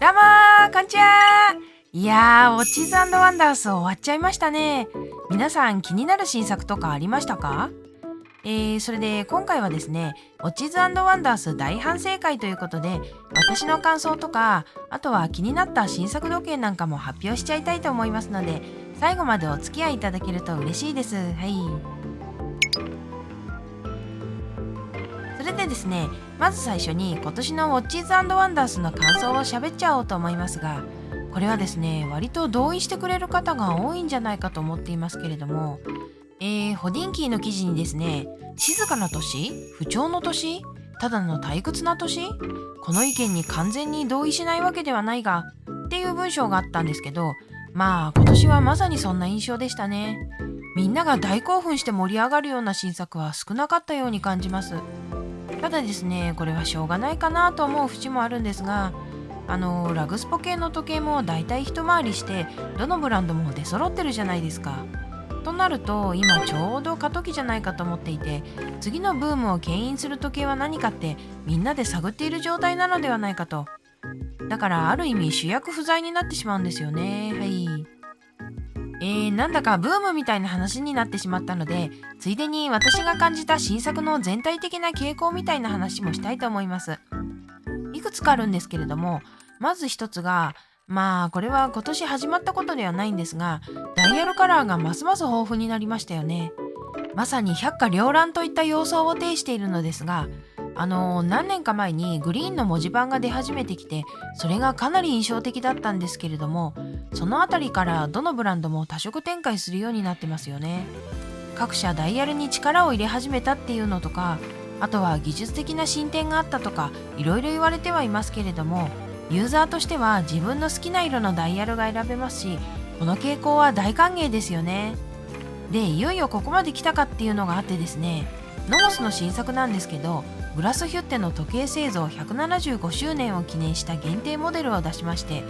どうもこんにちは。いやー、ウォッチーズワンダース終わっちゃいましたね。皆さん気になる新作とかありましたか？それで今回はですね、ウォッチーズワンダース大反省会ということで、私の感想とか、あとは気になった新作時計なんかも発表しちゃいたいと思いますので、最後までお付き合いいただけると嬉しいです。はい。それでですね、まず最初に今年のウォッチーズワンダースの感想を喋っちゃおうと思いますが、これはですね、割と同意してくれる方が多いんじゃないかと思っていますけれども、ホディンキーの記事にですね、静かな年、不調の年、ただの退屈な年、この意見に完全に同意しないわけではないが、っていう文章があったんですけど、まあ今年はまさにそんな印象でしたね。みんなが大興奮して盛り上がるような新作は少なかったように感じます。ただですね、これはしょうがないかなと思う節もあるんですが、ラグスポ系の時計もだいたい一回りしてどのブランドも出揃ってるじゃないですか。となると今ちょうど過渡期じゃないかと思っていて、次のブームを牽引する時計は何かってみんなで探っている状態なのではないかと。だからある意味主役不在になってしまうんですよね。はい。なんだかブームみたいな話になってしまったので、ついでに私が感じた新作の全体的な傾向みたいな話もしたいと思います。いくつかあるんですけれども、まず一つが、まあこれは今年始まったことではないんですが、ダイヤルカラーがますます豊富になりましたよね。まさに百花繚乱といった様相を呈しているのですが、何年か前にグリーンの文字盤が出始めてきて、それがかなり印象的だったんですけれども、そのあたりからどのブランドも多色展開するようになってますよね。各社ダイヤルに力を入れ始めたっていうのとか、あとは技術的な進展があったとか、いろいろ言われてはいますけれども、ユーザーとしては自分の好きな色のダイヤルが選べますし、この傾向は大歓迎ですよね。で、いよいよここまで来たかっていうのがあってですね、ノモスの新作なんですけど、グラスヒュッテの時計製造175周年を記念した限定モデルを出しまして、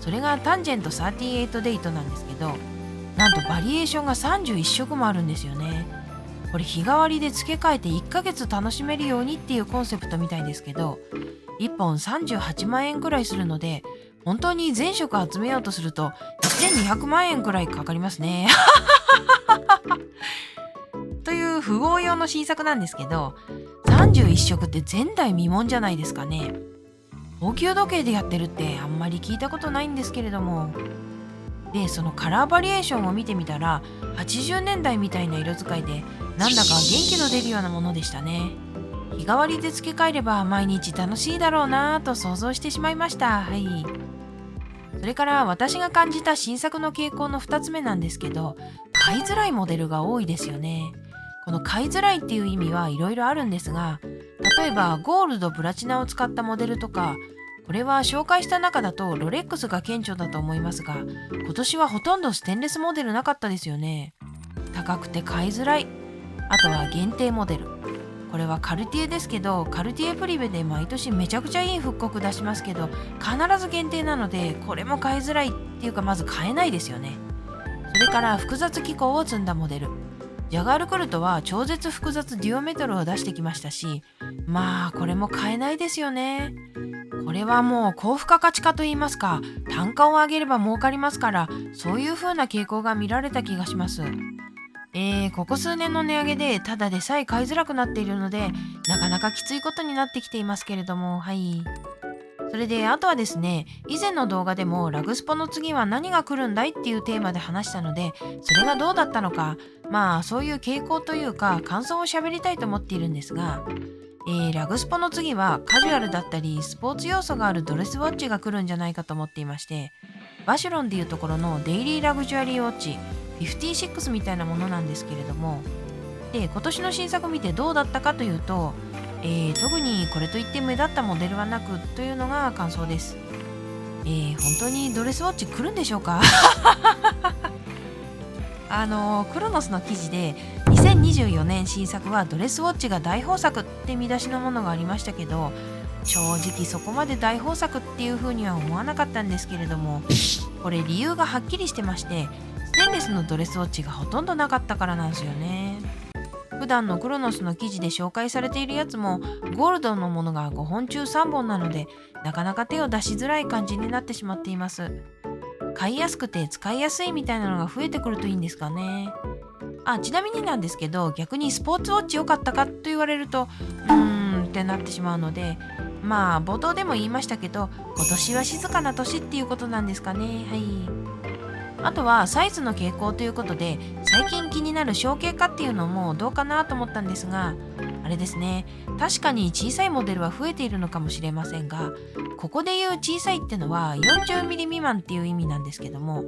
それがタンジェント38デイトなんですけど、なんとバリエーションが31色もあるんですよね。これ日替わりで付け替えて1ヶ月楽しめるようにっていうコンセプトみたいですけど、1本38万円くらいするので、本当に全色集めようとすると1200万円くらいかかりますね。という富豪用の新作なんですけど、31色って前代未聞じゃないですかね。高級時計でやってるってあんまり聞いたことないんですけれども。で、そのカラーバリエーションを見てみたら、80年代みたいな色使いで、なんだか元気の出るようなものでしたね。日替わりで付け替えれば毎日楽しいだろうなぁと想像してしまいました。はい。それから私が感じた新作の傾向の2つ目なんですけど、買いづらいモデルが多いですよね。この買いづらいっていう意味はいろいろあるんですが、例えばゴールド、プラチナを使ったモデルとか、これは紹介した中だとロレックスが顕著だと思いますが、今年はほとんどステンレスモデルなかったですよね。高くて買いづらい。あとは限定モデル。これはカルティエですけど、カルティエプリベで毎年めちゃくちゃいい復刻出しますけど、必ず限定なので、これも買いづらいっていうか、まず買えないですよね。それから複雑機構を積んだモデル。ジャガールクルトは超絶複雑デュオメトルを出してきましたし、まあこれも買えないですよね。これはもう高付加価値化と言いますか、単価を上げれば儲かりますから、そういう風な傾向が見られた気がします。ここ数年の値上げでただでさえ買いづらくなっているので、なかなかきついことになってきていますけれども、はい。それであとはですね、以前の動画でもラグスポの次は何が来るんだいっていうテーマで話したので、それがどうだったのか、まあそういう傾向というか感想を喋りたいと思っているんですが、ラグスポの次はカジュアルだったりスポーツ要素があるドレスウォッチが来るんじゃないかと思っていまして、バシュロンでいうところのデイリーラグジュアリーウォッチ56みたいなものなんですけれども、で今年の新作見てどうだったかというと、特にこれといって目立ったモデルはなくというのが感想です。本当にドレスウォッチ来るんでしょうか？クロノスの記事で2024年新作はドレスウォッチが大豊作って見出しのものがありましたけど、正直そこまで大豊作っていう風には思わなかったんですけれども、これ理由がはっきりしてまして、ステンレスのドレスウォッチがほとんどなかったからなんですよね。普段のクロノスの記事で紹介されているやつもゴールドのものが5本中3本なので、なかなか手を出しづらい感じになってしまっています。買いやすくて使いやすいみたいなのが増えてくるといいんですかね。ちなみになんですけど、逆にスポーツウォッチ良かったかと言われるとってなってしまうので、冒頭でも言いましたけど、今年は静かな年っていうことなんですかね。はい。あとはサイズの傾向ということで、最近気になる小径化っていうのもどうかなと思ったんですが、あれですね、確かに小さいモデルは増えているのかもしれませんが、ここで言う小さいってのは 40mm 未満っていう意味なんですけども、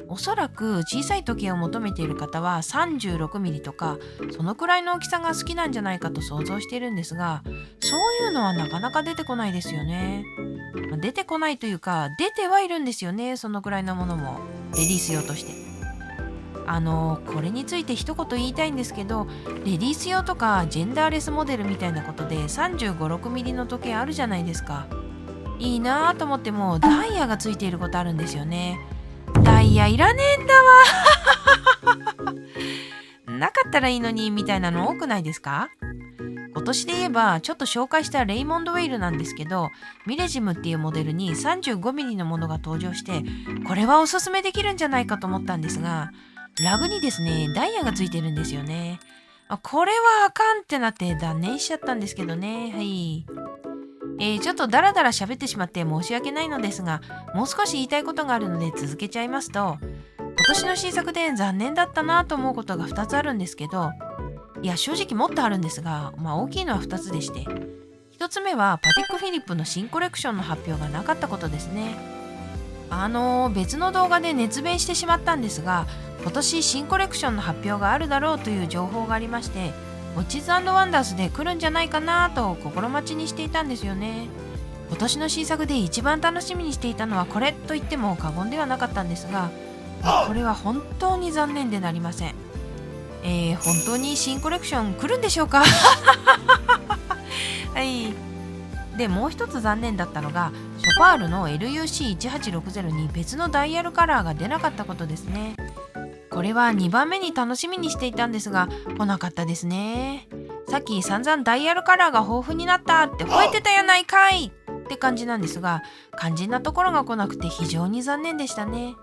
おそらく小さい時計を求めている方は 36mm とかそのくらいの大きさが好きなんじゃないかと想像しているんですが、そういうのはなかなか出てこないですよね。出てこないというか、出てはいるんですよね、そのくらいのものもレディース用として。これについて一言言いたいんですけど、レディース用とかジェンダーレスモデルみたいなことで35、6ミリの時計あるじゃないですか。いいなぁと思ってもダイヤがついていることあるんですよね。ダイヤいらねえんだわなかったらいいのにみたいなの多くないですか？今年で言えばちょっと紹介したレイモンドウェイルなんですけど、ミレジムっていうモデルに 35mm のものが登場して、これはおすすめできるんじゃないかと思ったんですが、ラグにですね、ダイヤがついてるんですよね。これはあかんってなって断念しちゃったんですけどね。はい。ちょっとダラダラ喋ってしまって申し訳ないのですが、もう少し言いたいことがあるので続けちゃいますと、今年の新作で残念だったなと思うことが2つあるんですけど、いや正直もっとあるんですが、大きいのは2つでして、1つ目はパティック・フィリップの新コレクションの発表がなかったことですね。別の動画で熱弁してしまったんですが、今年新コレクションの発表があるだろうという情報がありまして、ウォッチズ&ワンダースで来るんじゃないかなと心待ちにしていたんですよね。今年の新作で一番楽しみにしていたのはこれと言っても過言ではなかったんですが、これは本当に残念でなりません。本当に新コレクション来るんでしょうかはい。で、もう一つ残念だったのが、ショパールの LUC1860 に別のダイヤルカラーが出なかったことですね。これは2番目に楽しみにしていたんですが、来なかったですね。さっき散々ダイヤルカラーが豊富になったって吠えてたやないかいって感じなんですが、肝心なところが来なくて非常に残念でしたね。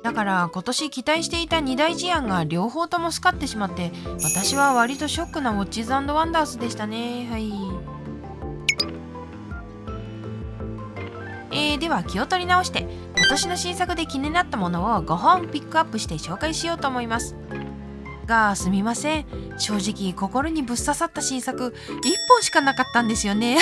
だから今年期待していた2大事案が両方ともスカってしまって、私は割とショックなウォッチズ&ワンダースでしたね。はい。では気を取り直して、今年の新作で気になったものを5本ピックアップして紹介しようと思いますが、すみません、正直心にぶっ刺さった新作1本しかなかったんですよね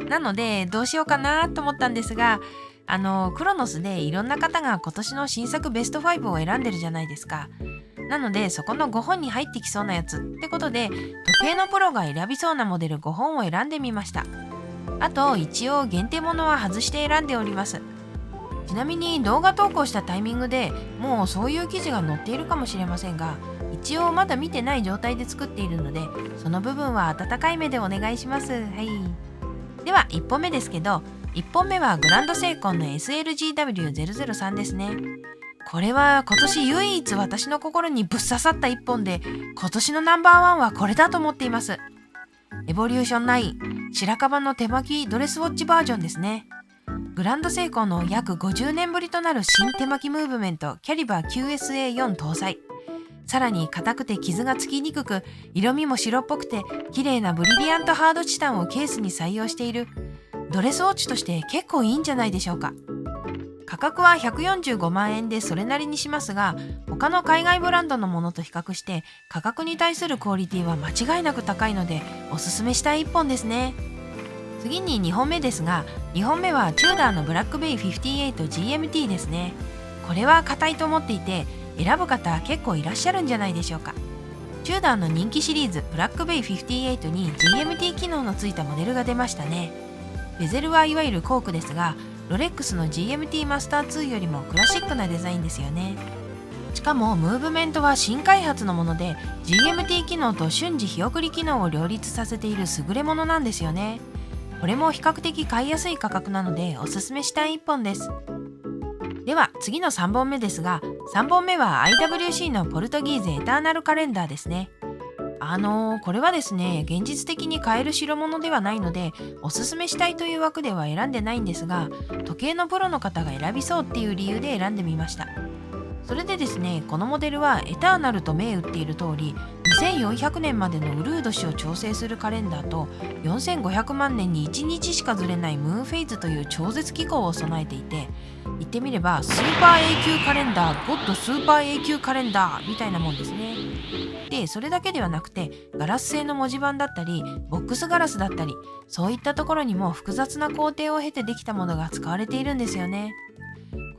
なのでどうしようかなと思ったんですが、クロノスでいろんな方が今年の新作ベスト5を選んでるじゃないですか。なのでそこの5本に入ってきそうなやつってことで、時計のプロが選びそうなモデル5本を選んでみました。あと一応限定ものは外して選んでおります。ちなみに動画投稿したタイミングでもうそういう記事が載っているかもしれませんが、一応まだ見てない状態で作っているので、その部分は温かい目でお願いします。はい。では1本目ですけど、1本目はグランドセイコンの SLGW003 ですね。これは今年唯一私の心にぶっ刺さった1本で、今年のナンバーワンはこれだと思っています。エボリューション9白樺の手巻きドレスウォッチバージョンですね。グランドセイコーの約50年ぶりとなる新手巻きムーブメントキャリバー QSA4 搭載。さらに硬くて傷がつきにくく、色味も白っぽくて綺麗なブリリアントハードチタンをケースに採用しているドレスウォッチとして結構いいんじゃないでしょうか。価格は145万円でそれなりにしますが、他の海外ブランドのものと比較して価格に対するクオリティは間違いなく高いので、おすすめしたい1本ですね。次に2本目ですが、2本目はチューダーのブラックベイ 58GMT ですね。これは硬いと思っていて、選ぶ方結構いらっしゃるんじゃないでしょうか。チューダーの人気シリーズブラックベイ58に GMT 機能のついたモデルが出ましたね。ベゼルはいわゆるコークですが、ロレックスの GMT マスター2よりもクラシックなデザインですよね。しかもムーブメントは新開発のもので、 GMT 機能と瞬時日送り機能を両立させている優れものなんですよね。これも比較的買いやすい価格なのでおすすめしたい一本です。では次の3本目ですが、3本目は IWC のポルトギーズエターナルカレンダーですね。これはですね、現実的に買える代物ではないので、おすすめしたいという枠では選んでないんですが、時計のプロの方が選びそうっていう理由で選んでみました。それでですね、このモデルはエターナルと銘打っている通り、2400年までのウルー年を調整するカレンダーと、4500万年に1日しかずれないムーンフェイズという超絶機構を備えていて、言ってみればスーパー永久カレンダー、ゴッドスーパー永久カレンダーみたいなもんですね。で、それだけではなくて、ガラス製の文字盤だったり、ボックスガラスだったり、そういったところにも複雑な工程を経てできたものが使われているんですよね。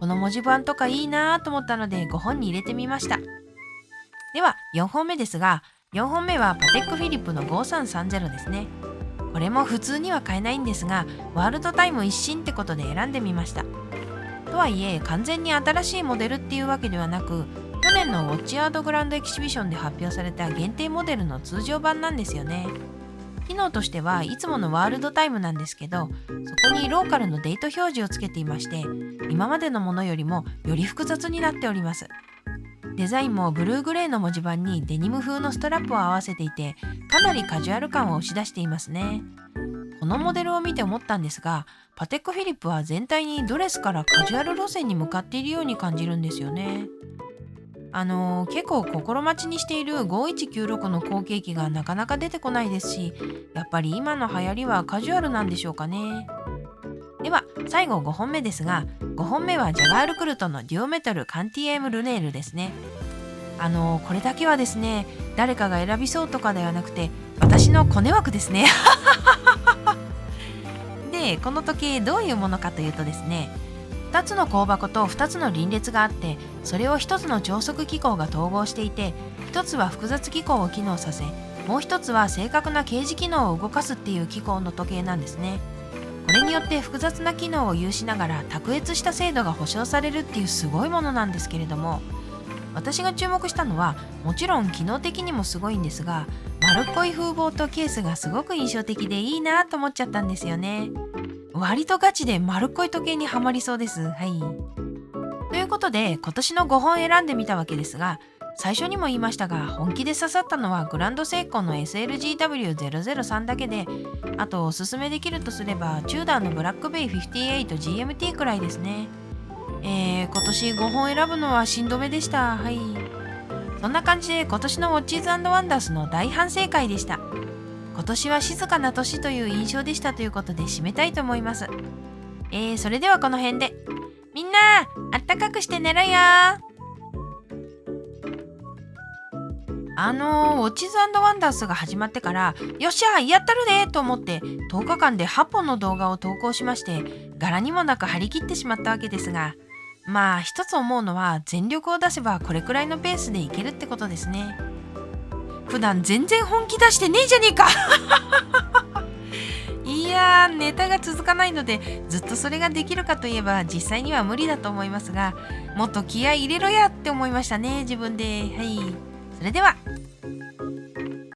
この文字盤とかいいなぁと思ったので5本に入れてみました。では4本目ですが、4本目はパテックフィリップの5330ですね。これも普通には買えないんですが、ワールドタイム一新ってことで選んでみました。とはいえ、完全に新しいモデルっていうわけではなく、去年のウォッチアードグランドエキシビションで発表された限定モデルの通常版なんですよね。機能としてはいつものワールドタイムなんですけど、そこにローカルのデート表示をつけていまして、今までのものよりもより複雑になっております。デザインもブルーグレーの文字盤にデニム風のストラップを合わせていて、かなりカジュアル感を押し出していますね。このモデルを見て思ったんですが、パテックフィリップは全体にドレスからカジュアル路線に向かっているように感じるんですよね。結構心待ちにしている5196の後継機がなかなか出てこないですし、やっぱり今の流行りはカジュアルなんでしょうかね。では最後5本目ですが、5本目はジャガールクルトのデュオメタルカンティエムルネールですね。これだけはですね、誰かが選びそうとかではなくて、私のコネ枠ですね。で、この時計どういうものかというとですね、2つの香箱と2つの輪列があって、それを1つの超速機構が統合していて、1つは複雑機構を機能させ、もう1つは正確な掲示機能を動かすっていう機構の時計なんですね。これによって複雑な機能を有しながら卓越した精度が保証されるっていうすごいものなんですけれども、私が注目したのはもちろん機能的にもすごいんですが、丸っこい風貌とケースがすごく印象的でいいなと思っちゃったんですよね。割とガチで丸っこい時計にはまりそうです。はい。ということで今年の5本選んでみたわけですが、最初にも言いましたが、本気で刺さったのはグランドセイコーの SLGW003 だけで、あとおすすめできるとすればチューダーのブラックベイ 58GMT くらいですね。今年5本選ぶのはしんどめでした。はい。そんな感じで今年のウォッチーズ&ワンダースの大反省会でした。今年は静かな年という印象でしたということで締めたいと思います。それではこの辺で。みんな、あったかくして寝ろよ。ウォッチーズ&ワンダースが始まってから、よっしゃやったるでと思って10日間で8本の動画を投稿しまして、柄にもなく張り切ってしまったわけですが、まあ一つ思うのは全力を出せばこれくらいのペースでいけるってことですね。普段全然本気出してねえじゃねえか。いやー、ネタが続かないのでずっとそれができるかといえば実際には無理だと思いますが、もっと気合い入れろやって思いましたね、自分で。はい。それでは。